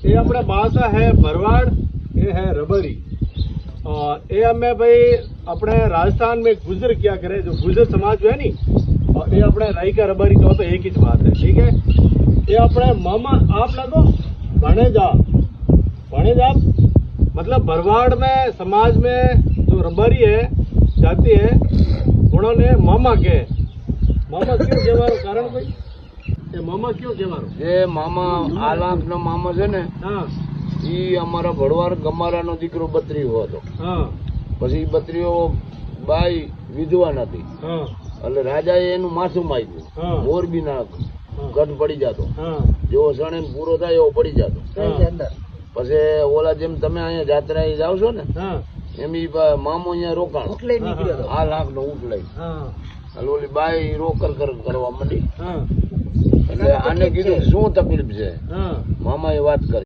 ये अपने भाषा है भरवाड़, ये है रबरी। ये हमें भाई अपने राजस्थान में गुजर क्या करे, जो गुजर समाज जो है नी, और ये अपने राई का रबरी कहो तो एक ही बात है, ठीक है। ये अपने मामा आप लगो भणेजा, भणेजा मतलब भरवाड़ में समाज में जो रबरी है जाती है उन्होंने मामा के मामा क्यों कहेवारो कारण भाई ये मामा क्यों कहेवारो જે મામા આ લાખનો મામા છે ને हाँ ઈ અમારા ભડવાર ગમારાનો દીકરો બત્રીઓ હતો. हाँ પછી બત્રીઓ બાઈ વિધવા નથી हाँ એટલે રાજાએ એનું માથું માર્યું. हाँ મોરબીના ગઢ પડી જતો, हाँ જેવો સણે પૂરો થાય એવો પડી જતો. પછી ઓલા જેમ તમે અહીંયા જાત્રાએ જાવ છો ને हाँ એમ ઈ મામો અહીંયા રોકાણો આ લાખનો ઊંટ લઈ. हाँ એટલે ઓલી બાઈ રોકર કરવા માંડી. हाँ એટલે આને કીધું શું તકલીફ છે, हाँ મામાએ વાત કરી.